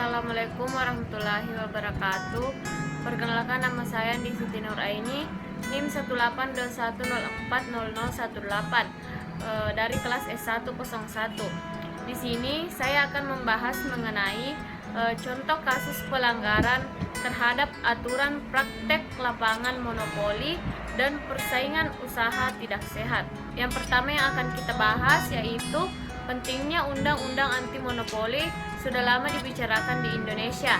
Assalamualaikum warahmatullahi wabarakatuh. Perkenalkan, nama saya Andi Siti Nuraini, NIM 18210400018 dari kelas S101. Di sini saya akan membahas mengenai contoh kasus pelanggaran terhadap aturan praktek lapangan monopoli dan persaingan usaha tidak sehat. Yang pertama yang akan kita bahas yaitu pentingnya undang-undang anti monopoli sudah lama dibicarakan di Indonesia.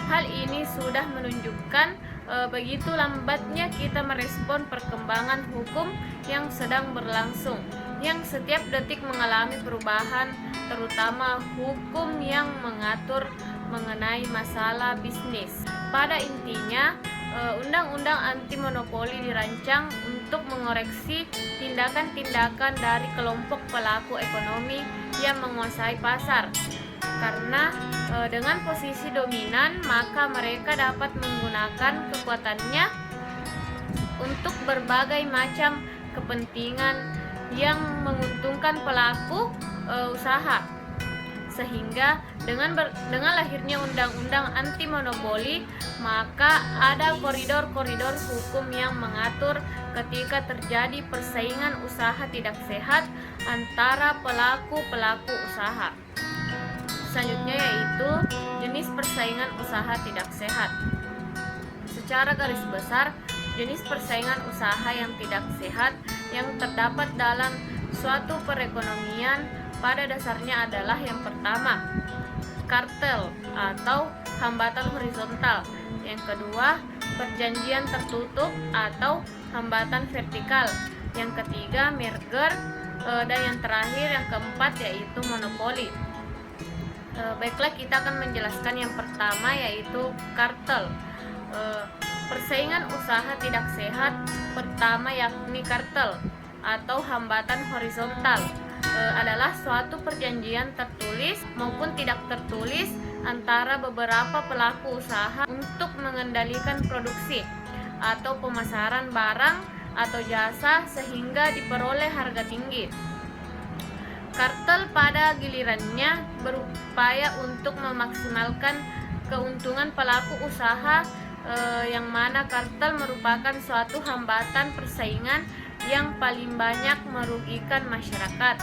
Hal ini sudah menunjukkan begitu lambatnya kita merespon perkembangan hukum yang sedang berlangsung, yang setiap detik mengalami perubahan, terutama hukum yang mengatur mengenai masalah bisnis. Pada intinya, undang-undang anti monopoli dirancang untuk mengoreksi tindakan-tindakan dari kelompok pelaku ekonomi yang menguasai pasar. Karena dengan posisi dominan, maka mereka dapat menggunakan kekuatannya untuk berbagai macam kepentingan yang menguntungkan pelaku usaha. Sehingga dengan lahirnya undang-undang anti monopoli, maka ada koridor-koridor hukum yang mengatur ketika terjadi persaingan usaha tidak sehat antara pelaku-pelaku usaha. Selanjutnya yaitu jenis persaingan usaha tidak sehat. Secara garis besar, jenis persaingan usaha yang tidak sehat yang terdapat dalam suatu perekonomian pada dasarnya adalah yang pertama, kartel atau hambatan horizontal. Yang kedua, perjanjian tertutup atau hambatan vertikal. Yang ketiga, merger, dan yang terakhir yang keempat yaitu monopoli. Baiklah, kita akan menjelaskan yang pertama yaitu kartel. Persaingan usaha tidak sehat pertama yakni kartel atau hambatan horizontal adalah suatu perjanjian tertulis maupun tidak tertulis antara beberapa pelaku usaha untuk mengendalikan produksi atau pemasaran barang atau jasa sehingga diperoleh harga tinggi. Kartel pada gilirannya berupaya untuk memaksimalkan keuntungan pelaku usaha, yang mana kartel merupakan suatu hambatan persaingan yang paling banyak merugikan masyarakat.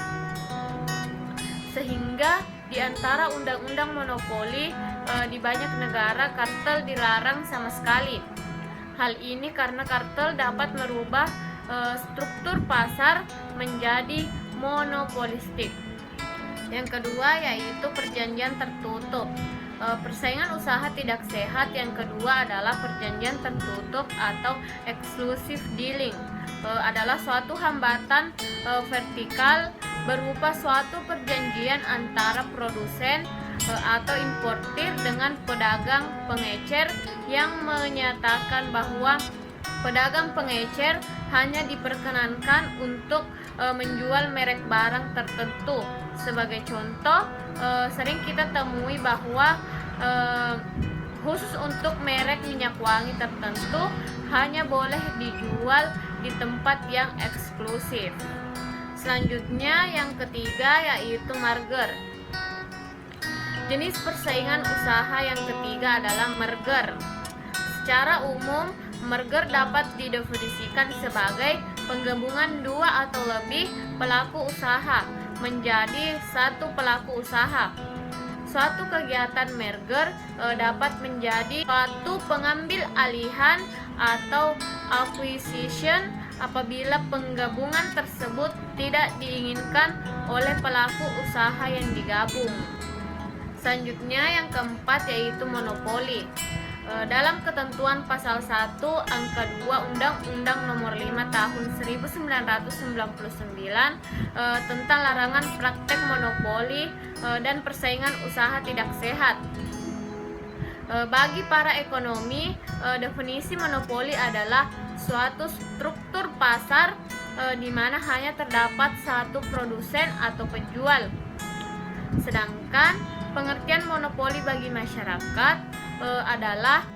Sehingga di antara undang-undang monopoli di banyak negara kartel dilarang sama sekali. Hal ini karena kartel dapat merubah struktur pasar menjadi monopolistik. Yang kedua yaitu perjanjian tertutup. Persaingan usaha tidak sehat yang kedua adalah perjanjian tertutup atau exclusive dealing. Adalah suatu hambatan vertikal berupa suatu perjanjian antara produsen atau importir dengan pedagang pengecer yang menyatakan bahwa pedagang pengecer hanya diperkenankan untuk menjual merek barang tertentu. Sebagai contoh, sering kita temui bahwa khusus untuk merek minyak wangi tertentu hanya boleh dijual di tempat yang eksklusif. Selanjutnya yang ketiga yaitu merger. Jenis persaingan usaha yang ketiga adalah merger. Secara umum, merger dapat didefinisikan sebagai penggabungan dua atau lebih pelaku usaha menjadi satu pelaku usaha. Suatu kegiatan merger dapat menjadi suatu pengambil alihan atau acquisition apabila penggabungan tersebut tidak diinginkan oleh pelaku usaha yang digabung. Selanjutnya yang keempat yaitu monopoli. Dalam ketentuan pasal 1 angka 2 Undang-Undang Nomor 5 Tahun 1999 tentang larangan praktek monopoli dan persaingan usaha tidak sehat. Bagi para ekonomi, definisi monopoli adalah suatu struktur pasar di mana hanya terdapat satu produsen atau penjual. Sedangkan pengertian monopoli bagi masyarakat adalah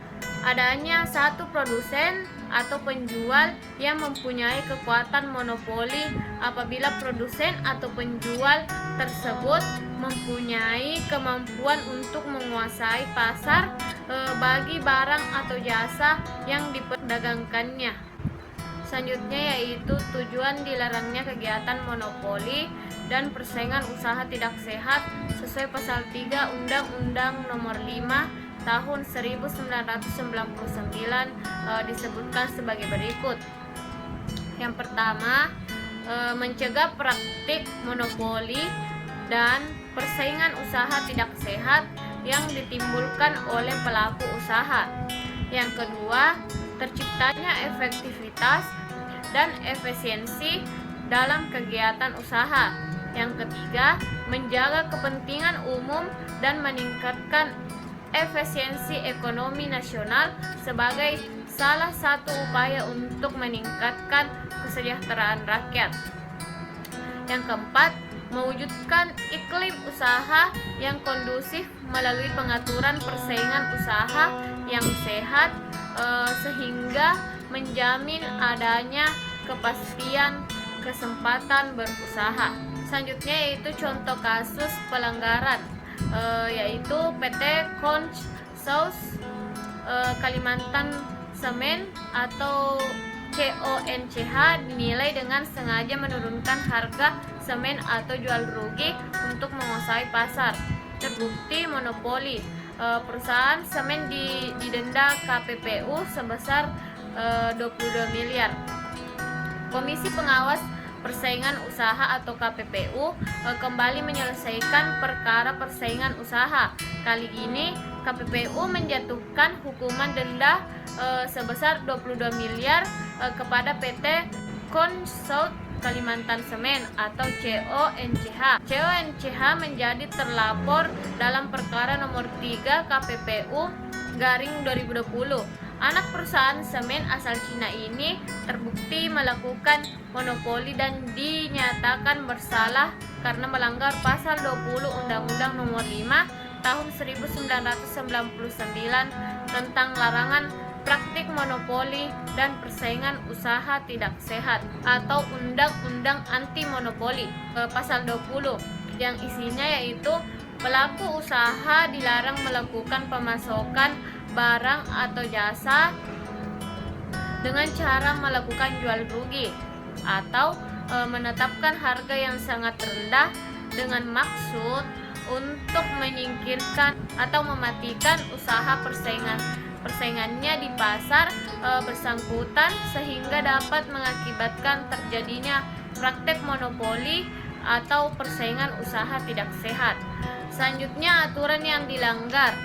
adanya satu produsen atau penjual yang mempunyai kekuatan monopoli apabila produsen atau penjual tersebut mempunyai kemampuan untuk menguasai pasar bagi barang atau jasa yang diperdagangkannya. Selanjutnya yaitu tujuan dilarangnya kegiatan monopoli dan persaingan usaha tidak sehat sesuai pasal 3 Undang-Undang Nomor 5 Tahun 1999 disebutkan sebagai berikut. Yang pertama, mencegah praktik monopoli dan persaingan usaha tidak sehat yang ditimbulkan oleh pelaku usaha. Yang kedua, terciptanya efektivitas dan efisiensi dalam kegiatan usaha. Yang ketiga, menjaga kepentingan umum dan meningkatkan efisiensi ekonomi nasional sebagai salah satu upaya untuk meningkatkan kesejahteraan rakyat. Yang keempat, mewujudkan iklim usaha yang kondusif melalui pengaturan persaingan usaha yang sehat sehingga menjamin adanya kepastian kesempatan berusaha. Selanjutnya yaitu contoh kasus pelanggaran yaitu PT Conch Sauce Kalimantan Semen atau CONCH dinilai dengan sengaja menurunkan harga semen atau jual rugi untuk menguasai pasar. Terbukti monopoli. Perusahaan semen didenda KPPU sebesar 22 miliar. Komisi Pengawas Persaingan Usaha atau KPPU kembali menyelesaikan perkara persaingan usaha. Kali ini KPPU menjatuhkan hukuman denda sebesar 22 miliar kepada PT Consult Kalimantan Semen atau CONCH. CONCH menjadi terlapor dalam perkara nomor 3 KPPU garing 2020. Anak perusahaan semen asal Cina ini terbukti melakukan monopoli dan dinyatakan bersalah karena melanggar pasal 20 Undang-Undang Nomor 5 Tahun 1999 tentang larangan praktik monopoli dan persaingan usaha tidak sehat atau Undang-Undang Anti Monopoli pasal 20 yang isinya yaitu pelaku usaha dilarang melakukan pemasokan barang atau jasa dengan cara melakukan jual rugi atau menetapkan harga yang sangat rendah dengan maksud untuk menyingkirkan atau mematikan usaha persaingannya di pasar bersangkutan sehingga dapat mengakibatkan terjadinya praktek monopoli atau persaingan usaha tidak sehat. Selanjutnya aturan yang dilanggar.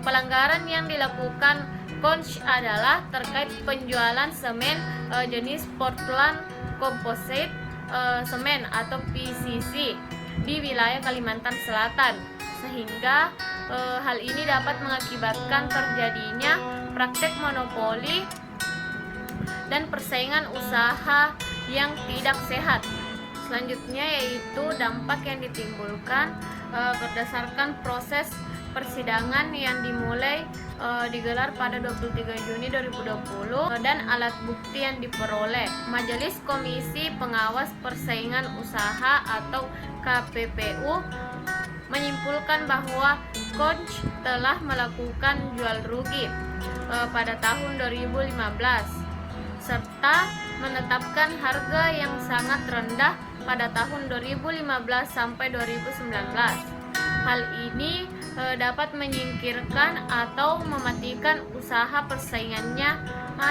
Pelanggaran yang dilakukan Conch adalah terkait penjualan semen jenis Portland Composite Semen atau PCC di wilayah Kalimantan Selatan, sehingga hal ini dapat mengakibatkan terjadinya praktek monopoli dan persaingan usaha yang tidak sehat. Selanjutnya yaitu dampak yang ditimbulkan berdasarkan proses persidangan yang dimulai digelar pada 23 Juni 2020 dan alat bukti yang diperoleh. Majelis Komisi Pengawas Persaingan Usaha atau KPPU menyimpulkan bahwa Conch telah melakukan jual rugi pada tahun 2015 serta menetapkan harga yang sangat rendah pada tahun 2015 sampai 2019. Hal ini dapat menyingkirkan atau mematikan usaha persaingannya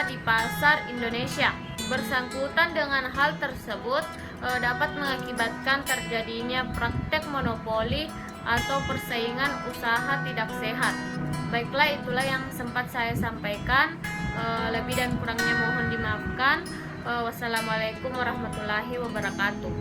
di pasar Indonesia. Bersangkutan dengan hal tersebut dapat mengakibatkan terjadinya praktek monopoli atau persaingan usaha tidak sehat. Baiklah, itulah yang sempat saya sampaikan. Lebih dan kurangnya mohon dimaafkan. Wassalamualaikum warahmatullahi wabarakatuh.